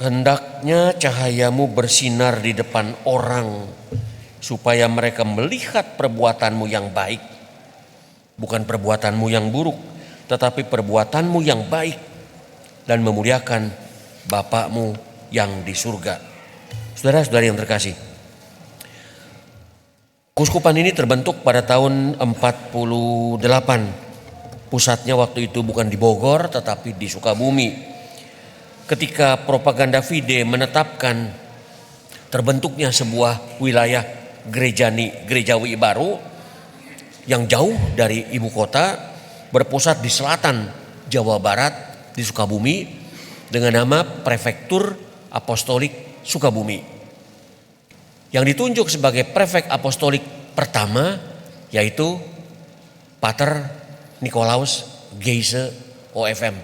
hendaknya cahayamu bersinar di depan orang, supaya mereka melihat perbuatanmu yang baik, bukan perbuatanmu yang buruk, tetapi perbuatanmu yang baik, dan memuliakan Bapakmu yang di surga. Saudara-saudari yang terkasih, keuskupan ini terbentuk pada tahun 48. Pusatnya waktu itu bukan di Bogor tetapi di Sukabumi. Ketika propaganda Fide menetapkan terbentuknya sebuah wilayah gerejawi baru yang jauh dari ibu kota, berpusat di selatan Jawa Barat di Sukabumi dengan nama Prefektur Apostolik Sukabumi. Yang ditunjuk sebagai prefek apostolik pertama yaitu Pater Nikolaus Geise OFM,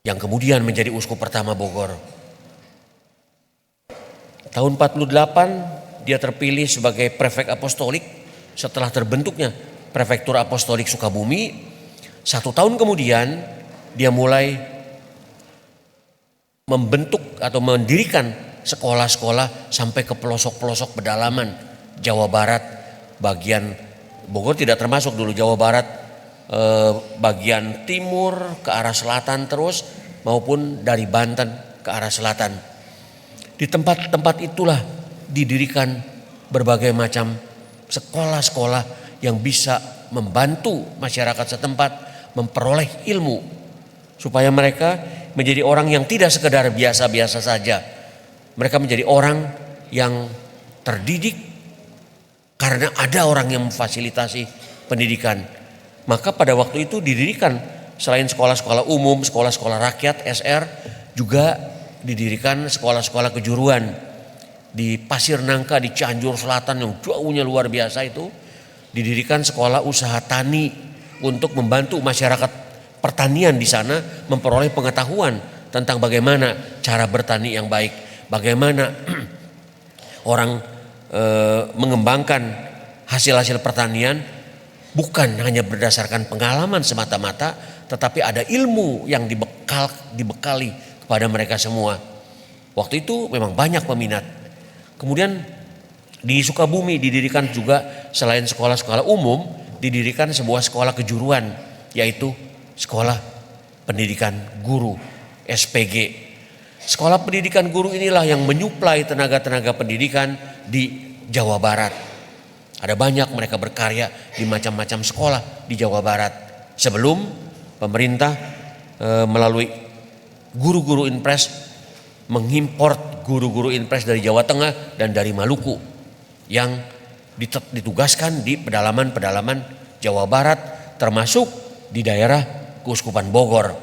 yang kemudian menjadi uskup pertama Bogor. Tahun 48 dia terpilih sebagai prefek apostolik setelah terbentuknya Prefektur Apostolik Sukabumi. 1 tahun kemudian dia mulai membentuk atau mendirikan sekolah-sekolah sampai ke pelosok-pelosok pedalaman Jawa Barat. Bagian Bogor tidak termasuk dulu, Jawa Barat bagian timur ke arah selatan terus, maupun dari Banten ke arah selatan. Di tempat-tempat itulah didirikan berbagai macam sekolah-sekolah yang bisa membantu masyarakat setempat memperoleh ilmu, supaya mereka menjadi orang yang tidak sekedar biasa-biasa saja. Mereka menjadi orang yang terdidik karena ada orang yang memfasilitasi pendidikan. Maka pada waktu itu didirikan selain sekolah-sekolah umum, sekolah-sekolah rakyat SR, juga didirikan sekolah-sekolah kejuruan di Pasir Nangka di Cianjur Selatan yang jauhnya luar biasa itu. Didirikan sekolah usaha tani untuk membantu masyarakat pertanian di sana memperoleh pengetahuan tentang bagaimana cara bertani yang baik, bagaimana orang mengembangkan hasil-hasil pertanian bukan hanya berdasarkan pengalaman semata-mata, tetapi ada ilmu yang dibekali kepada mereka semua. Waktu itu memang banyak peminat. Kemudian di Sukabumi didirikan juga selain sekolah-sekolah umum, didirikan sebuah sekolah kejuruan, yaitu Sekolah Pendidikan Guru SPG. Sekolah pendidikan guru inilah yang menyuplai tenaga-tenaga pendidikan di Jawa Barat. Ada banyak mereka berkarya di macam-macam sekolah di Jawa Barat. Sebelum pemerintah melalui guru-guru Inpres mengimport guru-guru Inpres dari Jawa Tengah dan dari Maluku yang ditugaskan di pedalaman-pedalaman Jawa Barat, termasuk di daerah Keuskupan Bogor.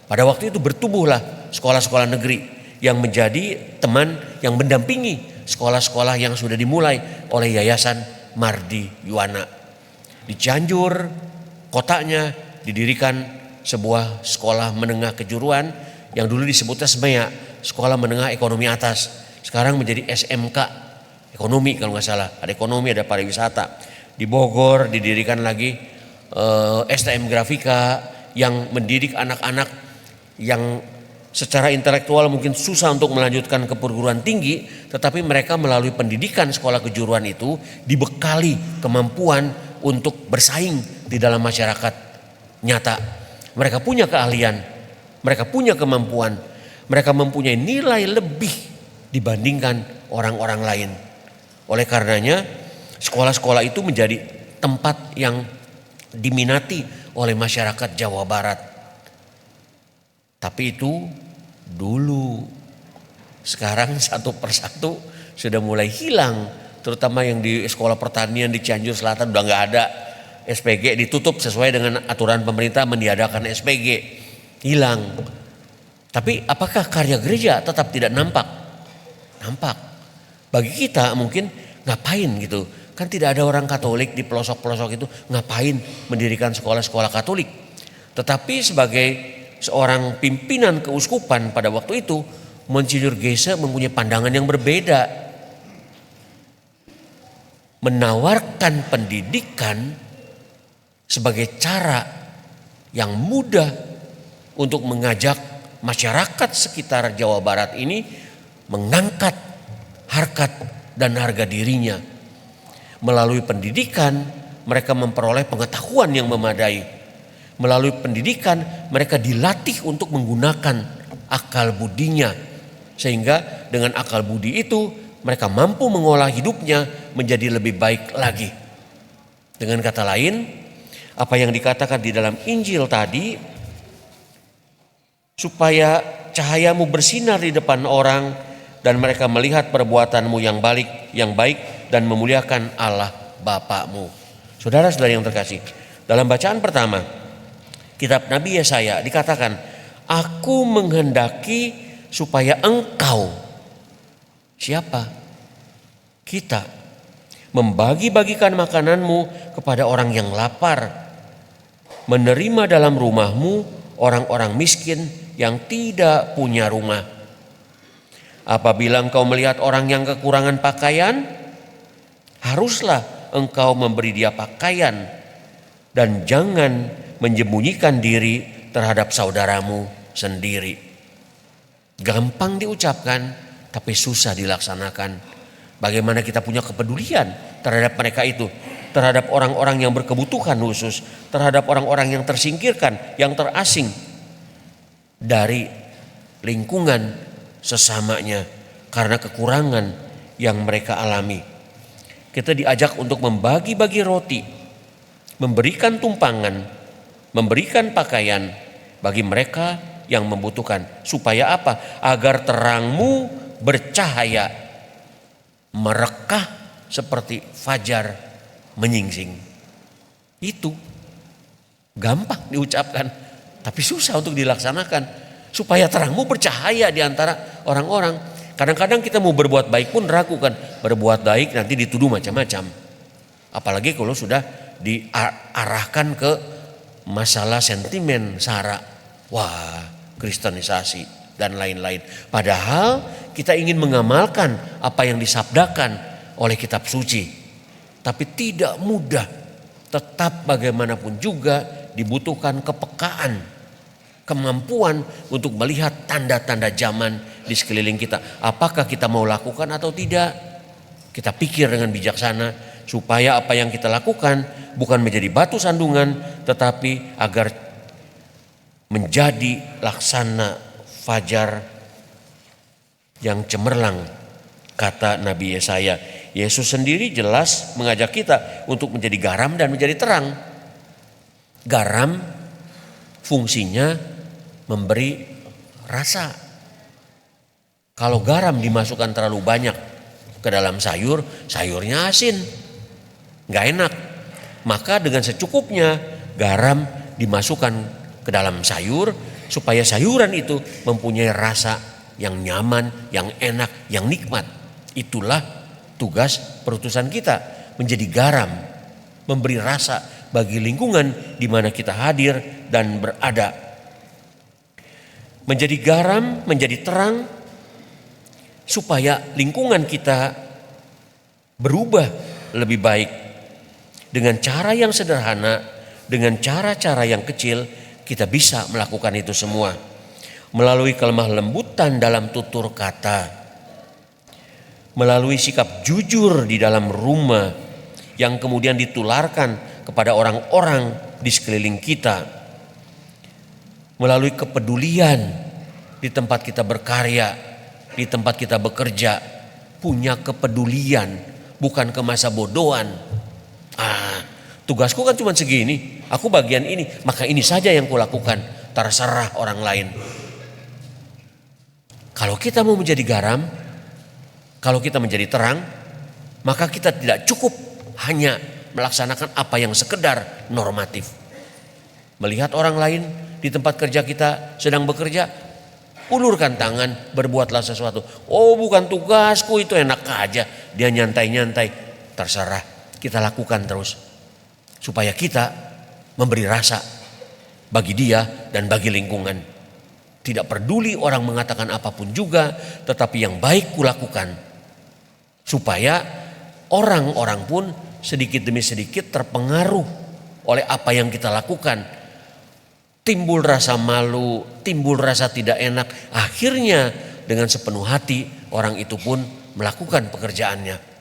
Pada waktu itu bertumbuhlah sekolah-sekolah negeri yang menjadi teman yang mendampingi sekolah-sekolah yang sudah dimulai oleh Yayasan Mardi Yuwana. Di Cianjur, kotanya, didirikan sebuah sekolah menengah kejuruan yang dulu disebutnya SMEA, Sekolah Menengah Ekonomi Atas. Sekarang menjadi SMK Ekonomi kalau nggak salah. Ada ekonomi, ada pariwisata. Di Bogor didirikan lagi STM Grafika yang mendidik anak-anak yang secara intelektual mungkin susah untuk melanjutkan ke perguruan tinggi, tetapi mereka melalui pendidikan sekolah kejuruan itu dibekali kemampuan untuk bersaing di dalam masyarakat nyata. Mereka punya keahlian, mereka punya kemampuan, mereka mempunyai nilai lebih dibandingkan orang-orang lain. Oleh karenanya sekolah-sekolah itu menjadi tempat yang diminati oleh masyarakat Jawa Barat. Tapi itu dulu. Sekarang satu persatu sudah mulai hilang, terutama yang di sekolah pertanian di Cianjur Selatan udah nggak ada. SPG ditutup sesuai dengan aturan pemerintah meniadakan SPG, hilang. Tapi apakah karya gereja tetap tidak nampak? Nampak. Bagi kita mungkin ngapain gitu, kan tidak ada orang Katolik di pelosok-pelosok itu, ngapain mendirikan sekolah-sekolah Katolik. Tetapi sebagai seorang pimpinan keuskupan pada waktu itu, Monsinyur Geise mempunyai pandangan yang berbeda. Menawarkan pendidikan sebagai cara yang mudah untuk mengajak masyarakat sekitar Jawa Barat ini mengangkat harkat dan harga dirinya. Melalui pendidikan mereka memperoleh pengetahuan yang memadai. Melalui pendidikan mereka dilatih untuk menggunakan akal budinya. Sehingga dengan akal budi itu mereka mampu mengolah hidupnya menjadi lebih baik lagi. Dengan kata lain, apa yang dikatakan di dalam Injil tadi, supaya cahayamu bersinar di depan orang dan mereka melihat perbuatanmu yang baik dan memuliakan Allah Bapamu. Saudara-saudara yang terkasih, dalam bacaan pertama kitab Nabi Yesaya dikatakan, aku menghendaki supaya engkau, siapa? Kita, membagi-bagikan makananmu kepada orang yang lapar, menerima dalam rumahmu orang-orang miskin yang tidak punya rumah. Apabila engkau melihat orang yang kekurangan pakaian, haruslah engkau memberi dia pakaian, dan jangan menyembunyikan diri terhadap saudaramu sendiri. Gampang diucapkan, tapi susah dilaksanakan. Bagaimana kita punya kepedulian terhadap mereka itu, terhadap orang-orang yang berkebutuhan khusus, terhadap orang-orang yang tersingkirkan, yang terasing dari lingkungan sesamanya karena kekurangan yang mereka alami. Kita diajak untuk membagi-bagi roti, memberikan tumpangan, memberikan pakaian bagi mereka yang membutuhkan. Supaya apa? Agar terangmu bercahaya, merekah seperti fajar menyingsing. Itu gampang diucapkan, tapi susah untuk dilaksanakan. Supaya terangmu bercahaya di antara orang-orang. Kadang-kadang kita mau berbuat baik pun ragu kan. Berbuat baik nanti dituduh macam-macam. Apalagi kalau sudah diarahkan ke masalah sentimen, sara, wah, kristenisasi dan lain-lain. Padahal kita ingin mengamalkan apa yang disabdakan oleh kitab suci. Tapi tidak mudah. Tetap bagaimanapun juga dibutuhkan kepekaan, kemampuan untuk melihat tanda-tanda zaman di sekeliling kita. Apakah kita mau lakukan atau tidak? Kita pikir dengan bijaksana supaya apa yang kita lakukan bukan menjadi batu sandungan, tetapi agar menjadi laksana fajar yang cemerlang, kata Nabi Yesaya. Yesus sendiri jelas mengajak kita untuk menjadi garam dan menjadi terang. Garam fungsinya memberi rasa. Kalau garam dimasukkan terlalu banyak ke dalam sayur, sayurnya asin, nggak enak. Maka dengan secukupnya garam dimasukkan ke dalam sayur supaya sayuran itu mempunyai rasa yang nyaman, yang enak, yang nikmat. Itulah tugas perutusan kita, menjadi garam, memberi rasa bagi lingkungan di mana kita hadir dan berada. Menjadi garam, menjadi terang, supaya lingkungan kita berubah lebih baik. Dengan cara yang sederhana, dengan cara-cara yang kecil, kita bisa melakukan itu semua. Melalui kelemah lembutan dalam tutur kata, melalui sikap jujur di dalam rumah yang kemudian ditularkan kepada orang-orang di sekeliling kita, melalui kepedulian di tempat kita berkarya, di tempat kita bekerja, punya kepedulian, bukan kemasa bodohan. Tugasku kan cuma segini, aku bagian ini, maka ini saja yang kulakukan, terserah orang lain. Kalau kita mau menjadi garam, kalau kita menjadi terang, maka kita tidak cukup hanya melaksanakan apa yang sekedar normatif. Melihat orang lain di tempat kerja kita sedang bekerja, ulurkan tangan, berbuatlah sesuatu. Oh, bukan tugasku, itu enak aja. Dia nyantai-nyantai, terserah. Kita lakukan terus. Supaya kita memberi rasa bagi dia dan bagi lingkungan. Tidak peduli orang mengatakan apapun juga, tetapi yang baik kulakukan. Supaya orang-orang pun sedikit demi sedikit terpengaruh oleh apa yang kita lakukan. timbul rasa malu, timbul rasa tidak enak. Akhirnya dengan sepenuh hati orang itu pun melakukan pekerjaannya.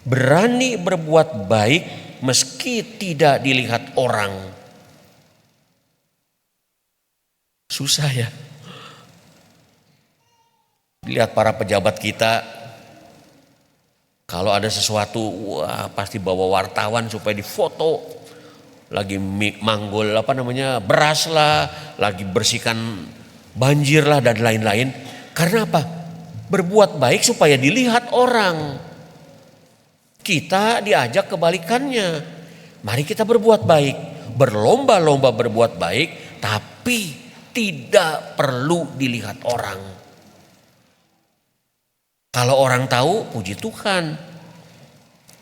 Berani berbuat baik meski tidak dilihat orang. Susah ya. Lihat para pejabat kita, kalau ada sesuatu, wah pasti bawa wartawan supaya difoto. Lagi manggul beras lah, lagi bersihkan banjir lah dan lain-lain. Karena apa? Berbuat baik supaya dilihat orang. Kita diajak kebalikannya. Mari kita berbuat baik, berlomba-lomba berbuat baik, tapi tidak perlu dilihat orang. Kalau orang tahu, puji Tuhan.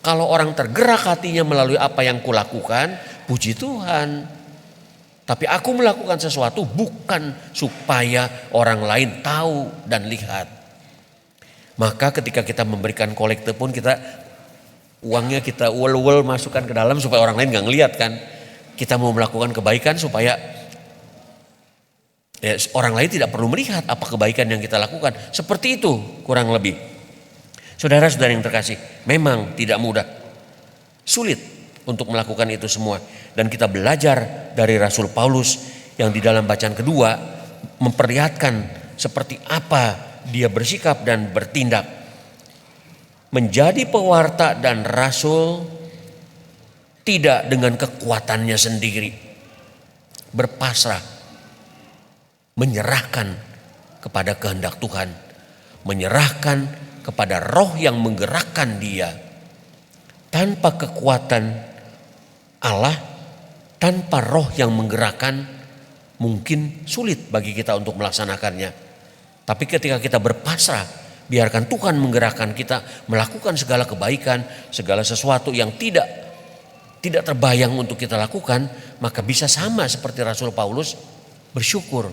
Kalau orang tergerak hatinya melalui apa yang kulakukan, puji Tuhan. Tapi aku melakukan sesuatu bukan supaya orang lain tahu dan lihat. Maka ketika kita memberikan kolekte pun uangnya kita uel-uel masukkan ke dalam supaya orang lain gak ngeliat kan. Kita mau melakukan kebaikan supaya orang lain tidak perlu melihat apa kebaikan yang kita lakukan. Seperti itu kurang lebih. Saudara-saudara yang terkasih, memang tidak mudah. Sulit untuk melakukan itu semua. Dan kita belajar dari Rasul Paulus yang di dalam bacaan kedua memperlihatkan seperti apa dia bersikap dan bertindak. Menjadi pewarta dan rasul tidak dengan kekuatannya sendiri. Berpasrah, menyerahkan kepada kehendak Tuhan, menyerahkan kepada roh yang menggerakkan dia. Tanpa kekuatan Allah, tanpa roh yang menggerakkan, mungkin sulit bagi kita untuk melaksanakannya. Tapi ketika kita berpasrah, biarkan Tuhan menggerakkan kita melakukan segala kebaikan, segala sesuatu yang tidak terbayang untuk kita lakukan, maka bisa sama seperti Rasul Paulus, bersyukur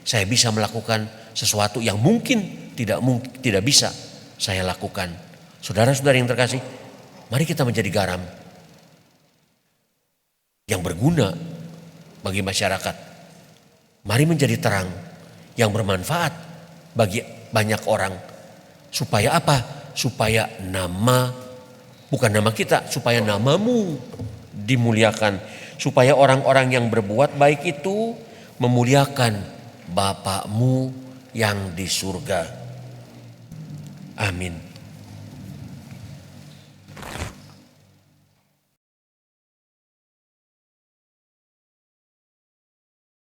saya bisa melakukan sesuatu yang mungkin tidak bisa saya lakukan. Saudara-saudara yang terkasih, mari kita menjadi garam yang berguna bagi masyarakat. Mari menjadi terang yang bermanfaat bagi banyak orang. Supaya apa? Supaya bukan nama kita, supaya namamu dimuliakan. Supaya orang-orang yang berbuat baik itu memuliakan Bapakmu yang di surga. Amin.